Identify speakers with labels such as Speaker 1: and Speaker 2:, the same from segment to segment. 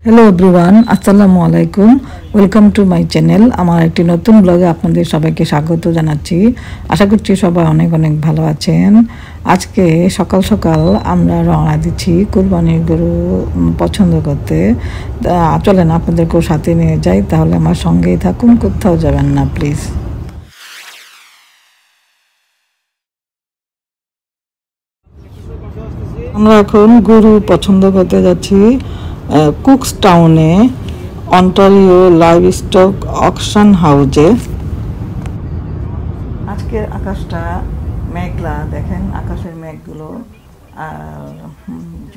Speaker 1: Hello everyone, আসসালামু আলাইকুম। Welcome to my channel. আমার একটি নতুন ব্লগে আপনাদের সবাইকে স্বাগত জানাচ্ছি। আশা করছি সবাই অনেক অনেক ভালো আছেন। আজকে সকাল সকাল আমরা রওনা দিচ্ছি কুরবানির গরু পছন্দ করতে। চলেন আপনাদেরকেও সাথে নিয়ে যাই, তাহলে আমার সঙ্গেই থাকুন, কোথাও যাবেন না প্লিজ। আমরা এখন গরু পছন্দ করতে যাচ্ছি কুকস টাউনে, অন্টারিও লাইভ স্টক অকশন হাউজে। আজকের আকাশটা মেঘলা, দেখেন আকাশের মেঘগুলো, আর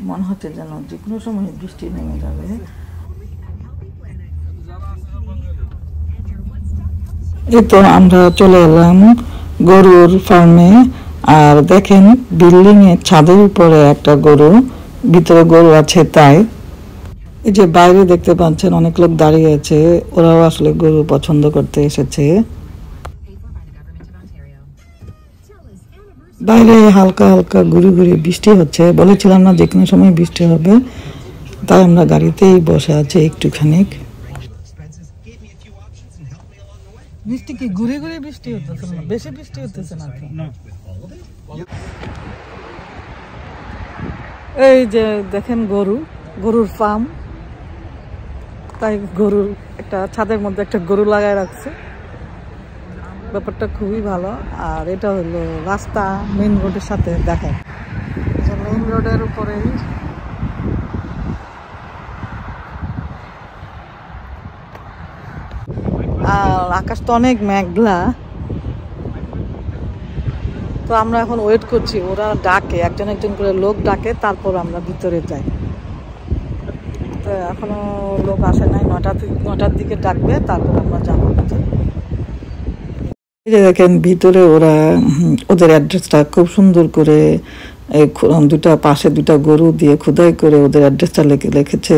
Speaker 1: মনে হচ্ছে যেন যে কোনো সময় বৃষ্টি নেমে যাবে। এই তো আমরা চলে এলাম গরুর ফার্মে, আর দেখেন বিল্ডিং এর ছাদের উপরে একটা গরু, ভিতরে গরু আছে তাই। এই যে বাইরে দেখতে পাচ্ছেন অনেক লোক দাঁড়িয়ে আছে, ওরাও আসলে গরু পছন্দ করতে এসেছে। বাইরে হালকা হালকা ঘুরি ঘুরি বৃষ্টি হচ্ছে, বলেছিলাম না যে কোনো সময় বৃষ্টি হবে, তাই আমরা গাড়িতেই বসে আছি একটুখানি। বৃষ্টি কি ঘুরে ঘুরে বৃষ্টি হতেছে না, বেশি বৃষ্টি হতেছে নাকি? এই যে দেখেন গরুর ফার্ম, তাই গরুর একটা ছাদের মধ্যে একটা গরু লাগায় রাখছে, ব্যাপারটা খুবই ভালো। আর এটা হলো রাস্তা মেইন রোডের সাথে, দেখেন মেইন রোডের উপরে। আর আকাশ তো অনেক মেঘলা, তো আমরা এখন ওয়েট করছি, ওরা ডাকে, একজন একজন করে লোক ডাকে, তারপর আমরা ভিতরে যাই। তো এখনো লোক আসে নাই, 9টার দিকে ডাকবে, তারপর আমরা যাবো। এই যে দেখেন ভিতরে ওরা ওদের অ্যাড্রেসটা খুব সুন্দর করে দুটা পাশে দুটা গরু দিয়ে খোদাই করে ওদের অ্যাড্রেসটা লিখেছে।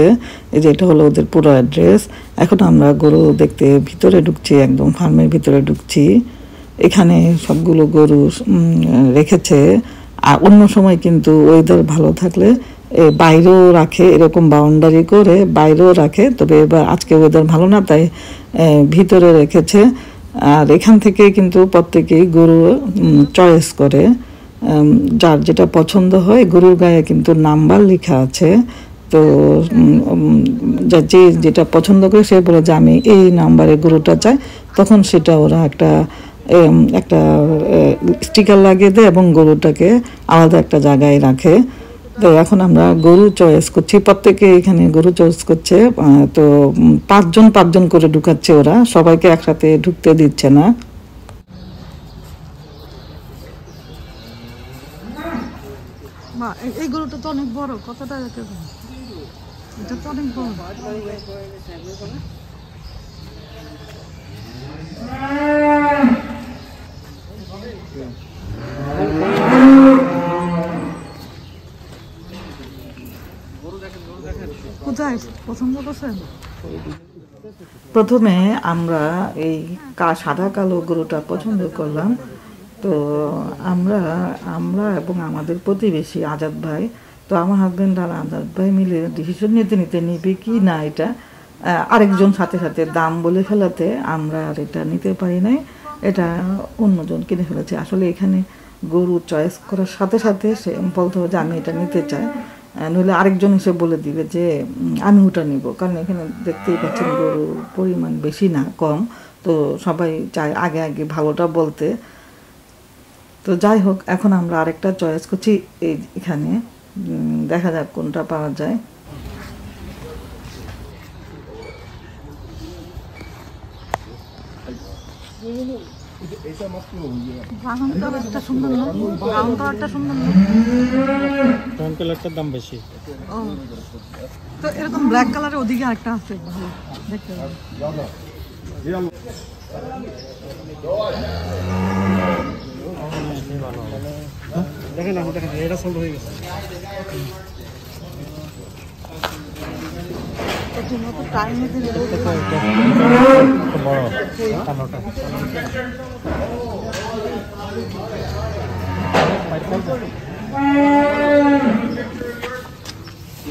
Speaker 1: এই যে এটা হলো ওদের পুরো অ্যাড্রেস। এখন আমরা গরু দেখতে ভিতরে ঢুকছি, একদম ফার্মের ভিতরে ঢুকছি। এখানে সবগুলো গরু রেখেছে, আর অন্য সময় কিন্তু ওয়েদার ভালো থাকলে বাইরেও রাখে, এরকম বাউন্ডারি করে বাইরেও রাখে, তবে এবার আজকে ওয়েদার ভালো না, তাই ভিতরে রেখেছে। আর এখান থেকে কিন্তু প্রত্যেকেই গরু চয়েস করে, যার যেটা পছন্দ হয়। গরুর গায়ে কিন্তু নাম্বার লেখা আছে, তো যে যেটা পছন্দ করে সে বলে যে আমি এই নাম্বারে গরুটা চাই, তখন সেটা ওরা একটা স্টিকার লাগিয়ে দেয় এবং গরুটাকে আলাদা একটা জায়গায় রাখে। তো এখন আমরা গরু চয়েস করছি, প্রত্যেকে এখানে গরু চয়েস করছে। তো পাঁচজন করে ঢুকাচ্ছে ওরা, সবাইকে একসাথে ঢুকতে দিচ্ছে না। এই গরুটা তো অনেক বড়, কতটা এটা তো অনেক বড়। কোথায় পছন্দ করছেন? প্রথমে আমরা এই সাদা কালো গরুটা পছন্দ করলাম। তো আমরা এবং আমাদের প্রতিবেশী আজাদ ভাই, তো আমার হাজব্যান্ড আর আজাদ ভাই মিলে ডিসিশন নিতে নিবে কি না, এটা আরেকজন সাথে সাথে দাম বলে ফেলাতে আমরা আর এটা নিতে পারি নাই, এটা অন্যজন কিনে ফেলেছে। আসলে এখানে গরু চয়েস করার সাথে সাথে সে বলতে হবে যে আমি এটা নিতে চাই, নইলে আরেকজন এসে বলে দিবে যে আমি ওটা নিব। কারণ এখানে দেখতেই পাচ্ছেন গরুর পরিমাণ বেশি না, কম, তো সবাই চায় আগে আগে ভালোটা বলতে। তো যাই হোক, এখন আমরা আরেকটা চয়েস করছি, এখানে দেখা যাক কোনটা পাওয়া যায়।
Speaker 2: দাম বেশি,
Speaker 1: তো এরকম ব্ল্যাক কালারের ওদিকে একটা আছে, ভালো দেখতে পাবেন।
Speaker 2: দেখেন এটা সোল্ড হয়ে গেছে।
Speaker 1: টাইমে
Speaker 2: বড় কালোটা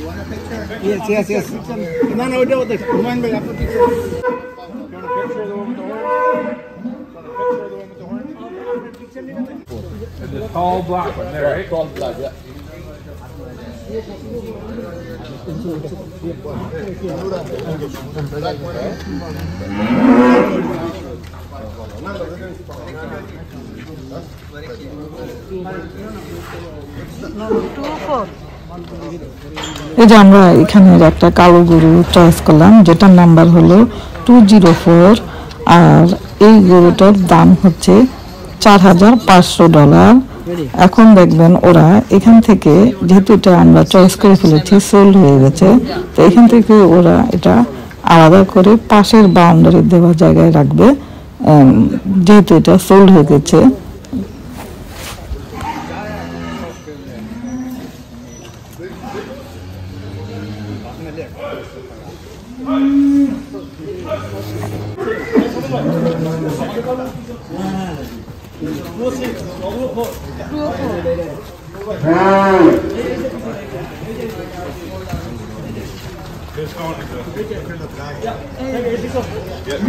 Speaker 2: Yes, yes, yes. No, no, ওইটা ওদের হুমায়ুন ভাই আপনার পিছনে
Speaker 3: And the tall black one there, right? Tall black, yeah.
Speaker 1: এই যে আমরা এখানের একটা কালো গরু চয়েস করলাম, যেটার নাম্বার হলো 204, আর এই গরুটার দাম হচ্ছে $4,500। এখন দেখবেন ওরা এখান থেকে, যেহেতু এটা আমরা চয়েস করে ফেলেছি, সোল্ড হয়ে গেছে, তো এখান থেকে ওরা এটা আলাদা করে পাশের বাউন্ডারি দেওয়া জায়গায় রাখবে, যেহেতু এটা সোল্ড হয়ে গেছে।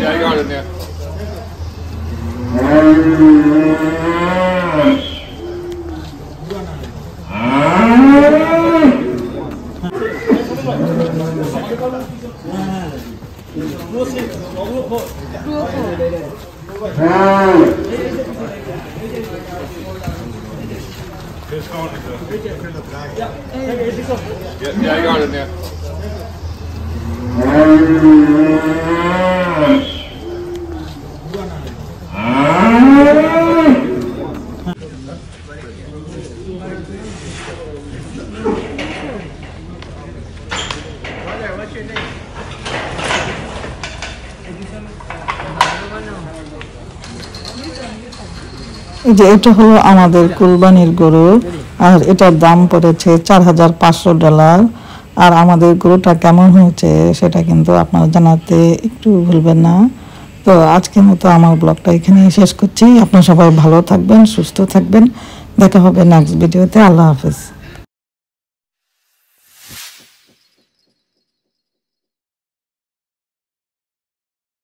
Speaker 3: Yeah, I got it there. Yeah, I got it there.
Speaker 1: এই যে এটা হলো আমাদের কুরবানির গরু, আর এটার দাম পড়েছে $4,500। আর আমাদের গরুটা কেমন হয়েছে সেটা কিন্তু আপনারা জানাতে একটু ভুলবেন না। তো আজকের মতো আমার ব্লগটা এখানেই শেষ করছি। আপনারা সবাই ভালো থাকবেন, সুস্থ থাকবেন, দেখা হবে নেক্সট ভিডিওতে। আল্লাহ হাফেজ।